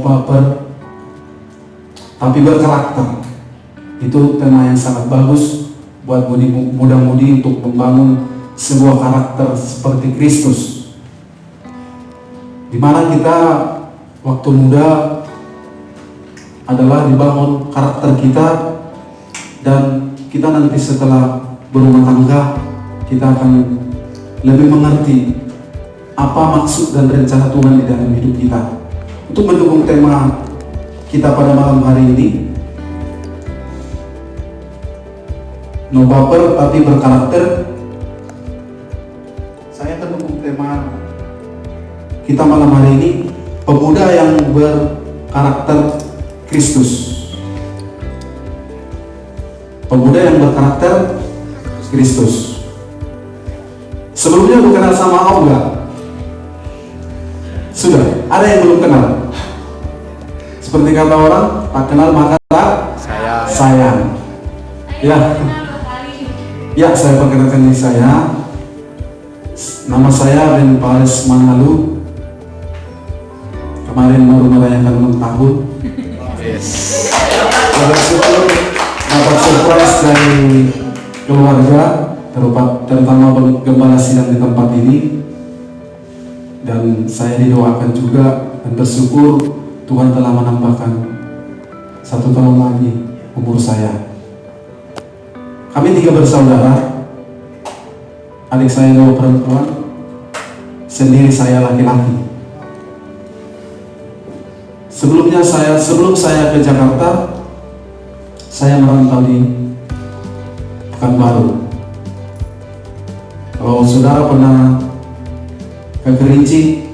baper, tapi berkarakter. Itu tema yang sangat bagus buat muda-mudi untuk membangun sebuah karakter seperti Kristus, di mana kita waktu muda adalah dibangun karakter kita, dan kita nanti setelah berumah tangga kita akan lebih mengerti apa maksud dan rencana Tuhan di dalam hidup kita. Untuk mendukung tema kita pada malam hari ini, no baper tapi berkarakter, saya akan mendukung tema kita malam hari ini, pemuda yang berkarakter Kristus. Pemuda yang berkarakter Kristus. Sebelumnya lu kenal sama Auga? Sudah? Ada yang belum kenal? Seperti kata orang, tak kenal maka tak sayang. Ya, ya, saya perkenalkan diri saya. Nama saya Ben Paris Mangalu. Kemarin baru merayakan ulang tahun. Bersyukur dapat surprise dari keluarga, terutama gembala sidang di tempat ini. Dan saya didoakan juga dan bersyukur Tuhan telah menambahkan 1 tahun lagi umur saya. Kami 3 bersaudara, adik saya 2 perempuan, sendiri saya laki-laki. Sebelum saya ke Jakarta, saya merantau di Pekanbaru. Kalau saudara pernah ke Kerinci,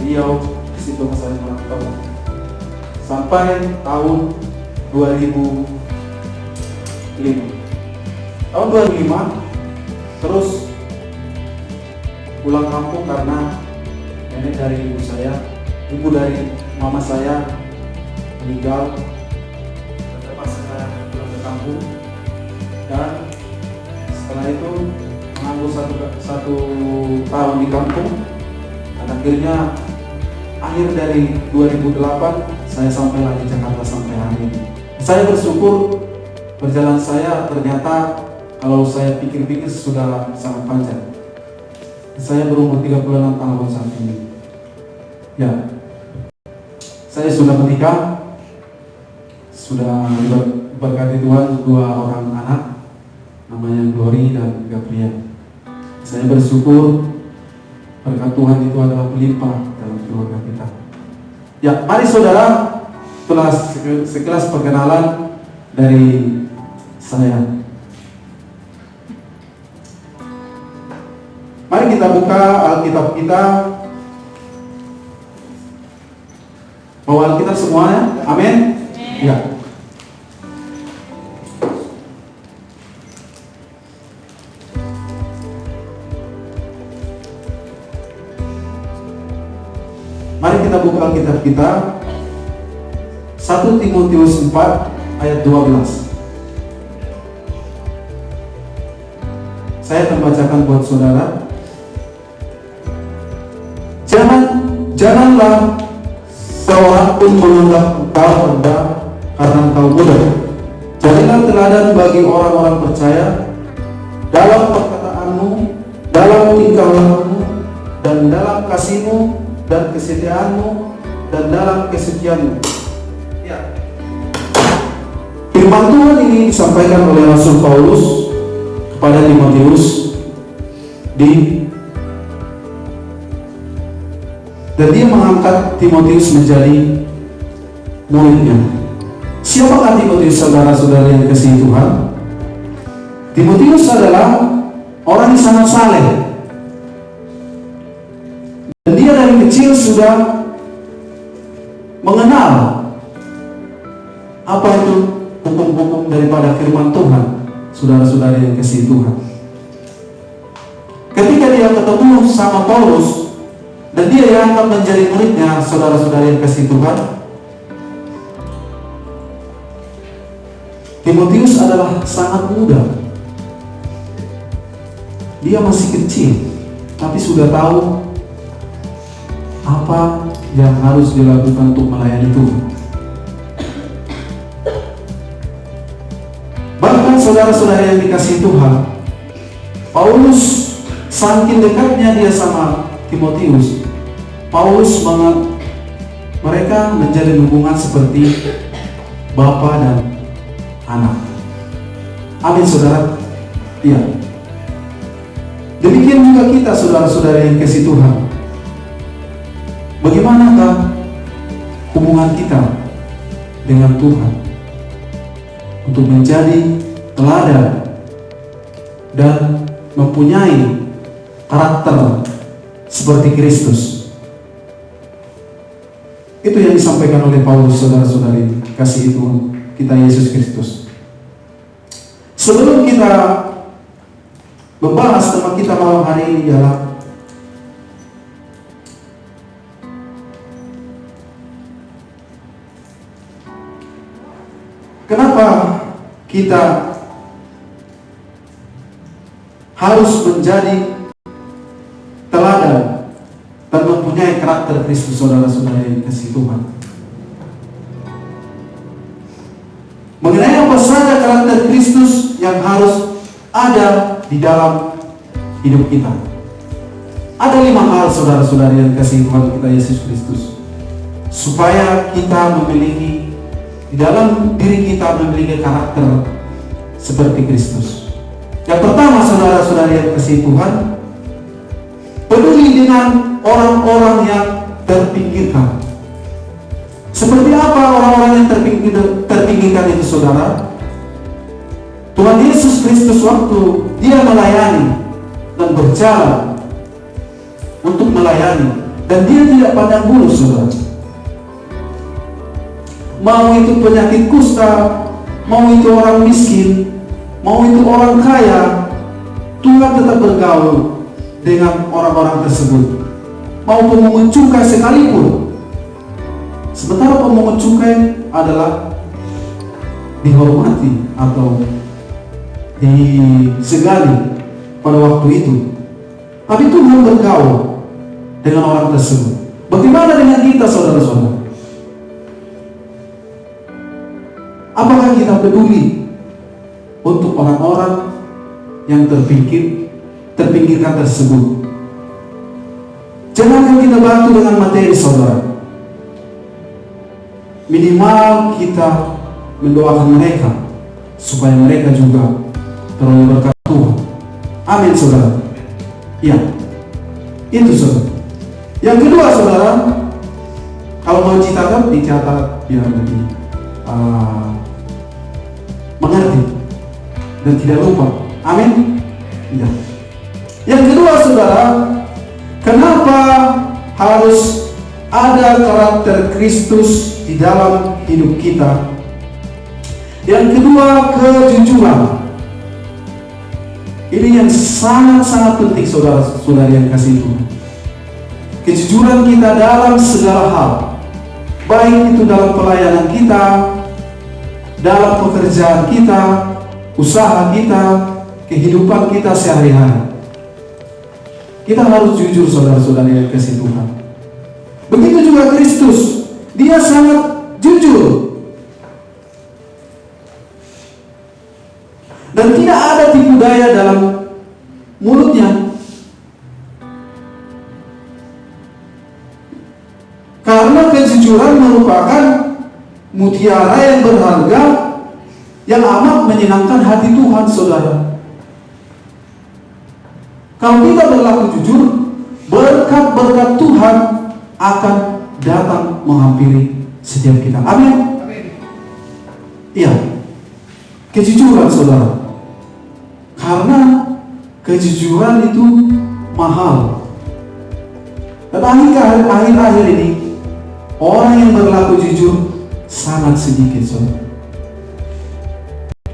Riau, di situ saya merantau sampai tahun 2005. Tahun 2005 terus pulang kampung karena nenek dari ibu dari mama saya meninggal. Terpaksa saya pulang ke kampung, dan setelah itu menganggur satu tahun di kampung, dan akhirnya akhir dari 2008 saya sampai lagi Jakarta sampai hari ini. Saya bersyukur perjalanan saya ternyata kalau saya pikir-pikir sudah sangat panjang. Saya berumur 36 tahun saat ini. Ya, saya sudah menikah, sudah berkati Tuhan 2 orang anak, namanya Glory dan Gabriel. Saya bersyukur berkat Tuhan itu adalah melimpah dalam keluarga kita. Ya, mari saudara, itulah sekilas perkenalan dari saya. Mari kita buka Alkitab kita. Bawa Alkitab semuanya, amin. Ya. Mari kita buka Alkitab kita, 1 Timotius 4 ayat 12. Saya akan bacakan buat saudara. Janganlah seorang pun menganggap engkau rendah karena engkau muda. Jadilah teladan bagi orang-orang percaya dalam perkataanmu, dalam tingkah lakumu, dan dalam kasihmu dan kesetiaanmu, dan dalam kesucianmu. Ya. Firman Tuhan ini disampaikan oleh Rasul Paulus kepada Timotius dan dia mengangkat Timotius menjadi muridnya. Siapakah Timotius, saudara-saudara yang dikasihi Tuhan? Timotius adalah orang yang sangat saleh, dan dia dari kecil sudah mengenal apa itu hukum-hukum daripada firman Tuhan. Saudara-saudara yang dikasihi Tuhan, ketika dia ketemu sama Paulus dan dia yang akan menjadi muridnya, saudara-saudara yang dikasihi Tuhan, Timotius adalah sangat muda. Dia masih kecil, tapi sudah tahu apa yang harus dilakukan untuk melayani Tuhan. Bahkan saudara-saudara yang dikasihi Tuhan, Paulus saking dekatnya dia sama Timotius, Paulus mereka menjalin hubungan seperti bapa dan anak. Amin saudara. Iya. Demikian juga kita saudara-saudara yang kasih Tuhan. Bagaimanakah hubungan kita dengan Tuhan untuk menjadi teladan dan mempunyai karakter seperti Kristus? Itu yang disampaikan oleh Paulus, saudara-saudari kasih Tuhan kita Yesus Kristus. Sebelum kita membahas tema kita malam hari ini ialah kenapa kita harus menjadi teladan dan mempunyai karakter Kristus, saudara-saudara yang kasih Tuhan. Mengenai apa saja karakter Kristus yang harus ada di dalam hidup kita. Ada 5 hal saudara-saudara yang kasih Tuhan kita Yesus Kristus, supaya kita memiliki di dalam diri kita memiliki karakter seperti Kristus. Yang pertama saudara-saudara yang kasih Tuhan, peduli dengan orang-orang yang terpinggirkan. Seperti apa orang-orang yang terpinggirkan itu saudara? Tuhan Yesus Kristus waktu dia melayani dan berjalan untuk melayani, dan dia tidak pandang bulu saudara. Mau itu penyakit kusta, mau itu orang miskin, mau itu orang kaya, Tuhan tetap bergaul dengan orang-orang tersebut. Mau pemungut cukai sekalipun. Sementara pemungut cukai adalah dihormati atau disegani pada waktu itu. Tapi Tuhan bergaul dengan orang tersebut. Bagaimana dengan kita saudara-saudara? Apakah kita peduli untuk orang-orang yang terpinggirkan tersebut? Jangan kita bantu dengan materi saudara. Minimal kita mendoakan mereka supaya mereka juga teroleh berkat Tuhan. Amin saudara. Iya, itu saudara. Yang kedua saudara, kalau mau dicatat biar lebih mengerti dan tidak lupa. Amin. Ya. Yang kedua saudara, kenapa harus ada karakter Kristus di dalam hidup kita? Yang kedua, kejujuran. Ini yang sangat-sangat penting saudara-saudari yang kasih Tuhan. Kejujuran kita dalam segala hal, baik itu dalam pelayanan kita, dalam pekerjaan kita, usaha kita, kehidupan kita sehari-hari. Kita harus jujur saudara-saudari yang kasih Tuhan. Begitu juga Kristus, dia sangat jujur. Dan tidak ada tipu daya dalam mulutnya. Karena kejujuran merupakan mutiara yang berharga yang amat menyenangkan hati Tuhan saudara. Kalau kita berlaku jujur, berkat-berkat Tuhan akan datang menghampiri setiap kita. Amin. Iya, kejujuran saudara. Karena kejujuran itu mahal. Dan akhir-akhir ini orang yang berlaku jujur sangat sedikit saudara.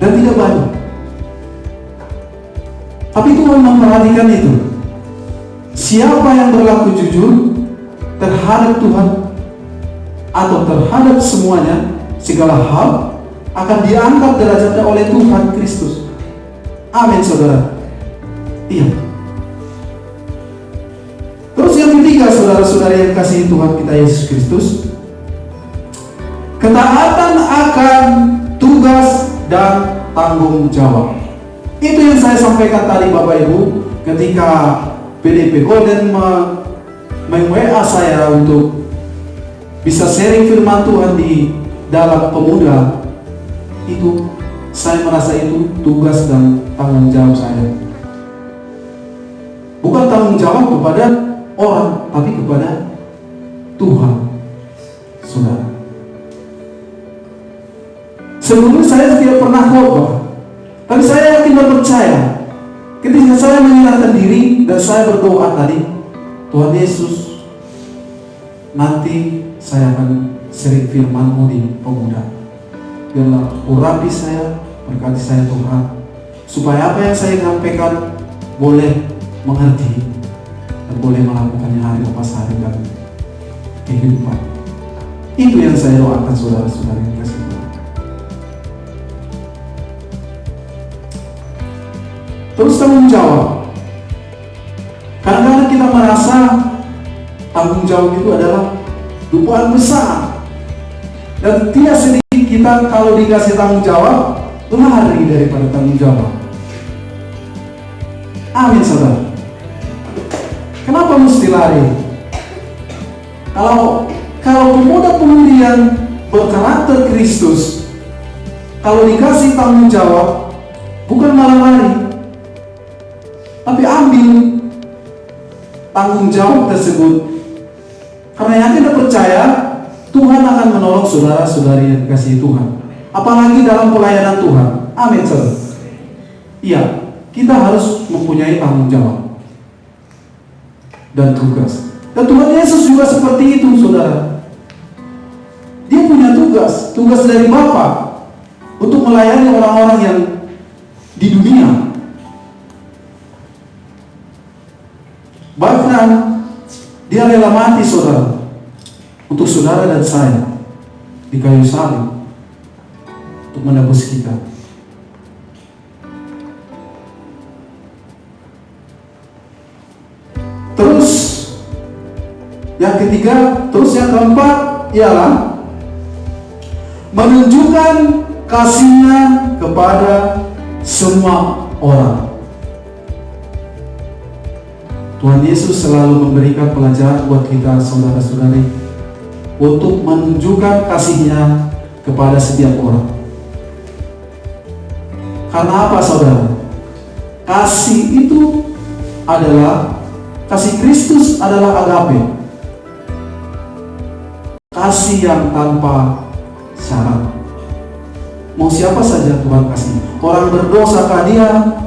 Dan tidak banyak. Tapi Tuhan memperhatikan itu. Siapa yang berlaku jujur terhadap Tuhan atau terhadap semuanya, segala hal akan diangkat derajatnya oleh Tuhan Kristus. Amin saudara. Iya. Terus yang ketiga, saudara-saudara yang kasih Tuhan kita Yesus Kristus, ketaatan akan tugas dan tanggung jawab. Itu yang saya sampaikan tadi Bapak Ibu, ketika PDP Golden WA saya untuk bisa sharing firman Tuhan di dalam pemuda. Itu saya merasa itu tugas dan tanggung jawab saya. Bukan tanggung jawab kepada orang, tapi kepada Tuhan, saudara. Sebelumnya saya tidak pernah khotbah, tapi saya yakin dan percaya ketika saya menyerahkan diri dan saya berdoa tadi, Tuhan Yesus, nanti saya akan sering firman-Mu di pemuda. Biarlah urapi saya, berkati saya Tuhan, supaya apa yang saya sampaikan boleh mengerti dan boleh melakukannya hari lepas hari dan kehidupan. Itu yang saya doakan saudara-saudara yang kasih Tuhan. Terus tanggung jawab. Kadang-kadang kita merasa tanggung jawab itu adalah dugaan besar, dan tidak sedikit kita kalau dikasih tanggung jawab lari daripada tanggung jawab. Amin saudara. Kenapa mesti lari? Kalau pemuda-pemudi yang berkarakter Kristus, kalau dikasih tanggung jawab, bukan malah lari, tapi ambil tanggung jawab tersebut. Karena yakin dan percaya Tuhan akan menolong saudara-saudari yang dikasihi Tuhan, apalagi dalam pelayanan Tuhan. Amin saudara. Iya, kita harus mempunyai tanggung jawab dan tugas. Dan Tuhan Yesus juga seperti itu saudara. Dia punya tugas dari Bapa untuk melayani orang-orang yang di dunia. Bahkan dia rela mati saudara, untuk saudara dan saya di kayu salib untuk menebus kita. Terus yang ketiga, terus yang keempat ialah menunjukkan kasih-Nya kepada semua orang. Tuhan Yesus selalu memberikan pelajaran buat kita saudara-saudari untuk menunjukkan kasih-Nya kepada setiap orang. Karena apa saudara? Kasih itu adalah, kasih Kristus adalah agape, kasih yang tanpa syarat. Mau siapa saja Tuhan kasih. Orang berdosa kah dia,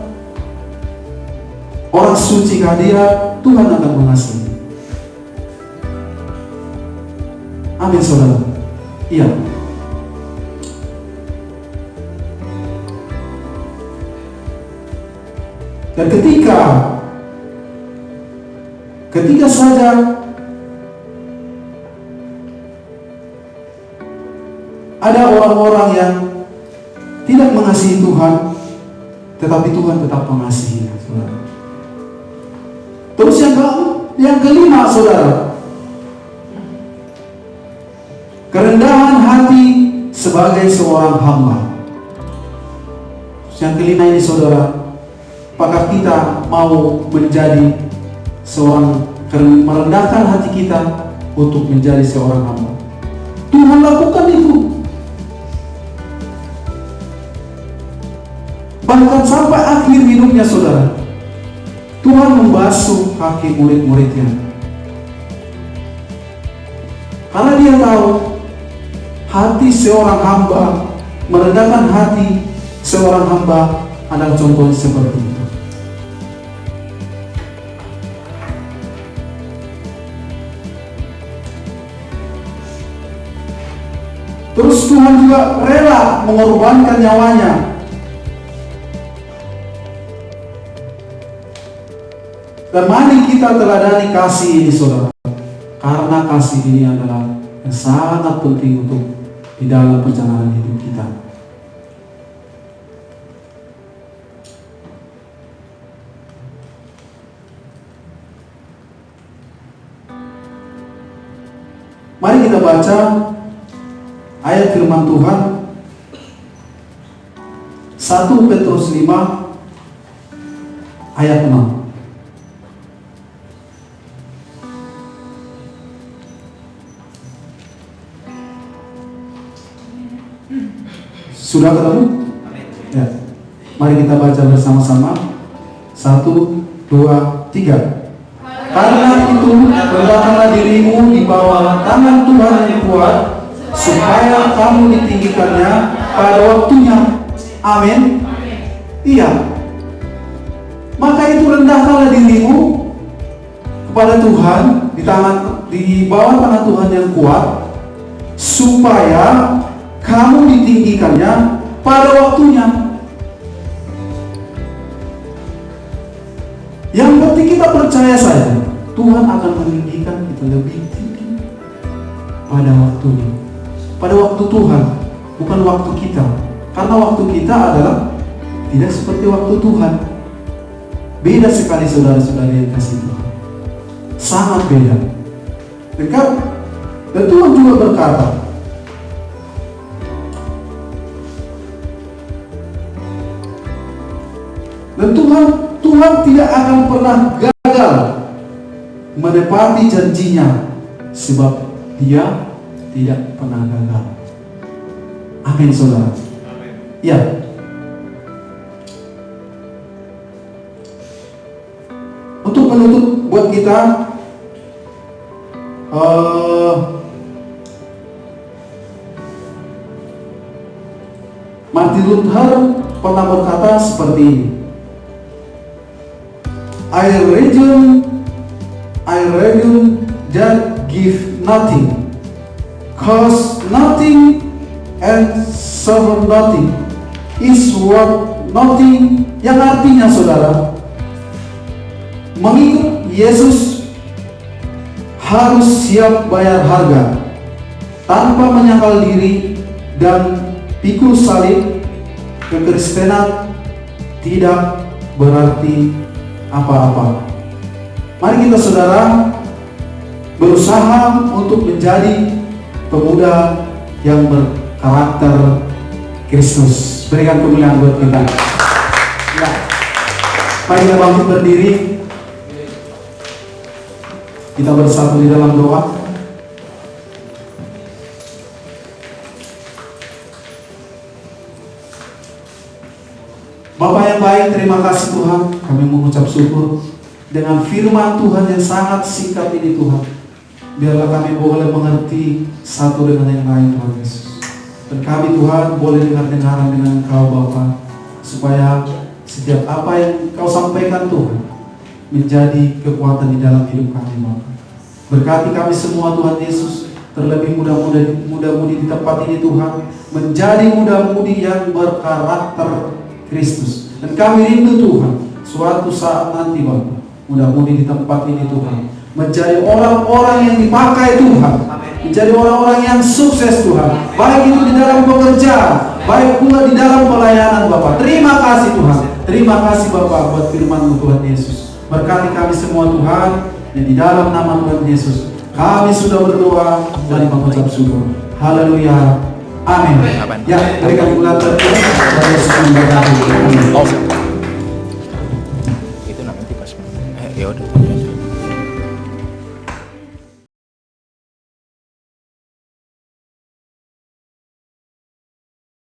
orang suci kah dia, Tuhan akan mengasihi. Amin saudara. Iya. Dan ketika saja ada orang-orang yang tidak mengasihi Tuhan, tetapi Tuhan tetap mengasihi saudara. Terus yang kelima saudara, kerendahan hati sebagai seorang hamba. Yang kelima ini saudara, apakah kita mau menjadi seorang, merendahkan hati kita untuk menjadi seorang hamba? Tuhan lakukan itu. Bahkan sampai akhir hidupnya saudara, Tuhan membasuh kaki murid-muridnya. Karena dia tahu hati seorang hamba, merendahkan hati seorang hamba adalah contoh seperti itu. Terus Tuhan juga rela mengorbankan nyawanya. Dan mari kita teladani kasih ini saudara, karena kasih ini adalah yang sangat penting untuk di dalam perjalanan hidup kita. Mari kita baca ayat firman Tuhan 1 Petrus 5 ayat 6. Sudah ketemu? Ya. Mari kita baca bersama-sama. 1, 2, 3. Karena itu rendahkanlah dirimu di bawah tangan Tuhan yang kuat, supaya kamu ditinggikannya pada waktunya. Amin. Iya. Maka itu rendahkanlah dirimu kepada Tuhan di bawah tangan Tuhan yang kuat, supaya kamu ditinggikannya pada waktunya. Yang penting kita percaya saja, Tuhan akan meninggikan kita lebih tinggi pada waktunya. Pada waktu Tuhan, bukan waktu kita. Karena waktu kita adalah tidak seperti waktu Tuhan. Beda sekali saudara-saudari yang kasih Tuhan. Sangat beda. Dan Tuhan juga berkata, dan Tuhan tidak akan pernah gagal menepati janjinya, sebab Dia tidak pernah gagal. Amin, saudara. Ya. Untuk penutup buat kita, Martin Luther pernah berkata seperti ini. I reckon that give nothing, cause nothing, and suffer nothing, is worth nothing. Yang artinya, saudara, mengikut Yesus harus siap bayar harga tanpa menyangkal diri dan pikul salib. Kekristenan tidak berarti apa-apa. Mari kita, saudara, berusaha untuk menjadi pemuda yang berkarakter Kristus. Berikan kemuliaan buat kita. Ya. Mari kita bangkit berdiri. Kita bersatu di dalam doa. Bapa yang baik, terima kasih Tuhan. Kami mengucap syukur dengan firman Tuhan yang sangat singkat ini, Tuhan. Biarlah kami boleh mengerti satu dengan yang lain, Tuhan Yesus. Dan kami, Tuhan, boleh dengar-dengaran dengan Engkau, Bapa, supaya setiap apa yang Kau sampaikan, Tuhan, menjadi kekuatan di dalam hidup kami, Bapa. Berkati kami semua, Tuhan Yesus. Terlebih muda-mudi di tempat ini, Tuhan, menjadi muda-mudi yang berkarakter Kristus. Dan kami rindu, Tuhan, suatu saat nanti, Bapa, mudah-mudi di tempat ini, Tuhan, menjadi orang-orang yang dipakai Tuhan, menjadi orang-orang yang sukses, Tuhan, baik itu di dalam pekerjaan, baik pula di dalam pelayanan, Bapa. Terima kasih, Tuhan. Terima kasih, Bapa, buat firman-Mu, Tuhan Yesus. Berkati kami semua, Tuhan, dan di dalam nama Tuhan Yesus kami sudah berdoa dan mengucap syukur. Haleluya. Amin. Ya, berikan kemuliaan Tuhan. Itu nanti pas. Ya udah.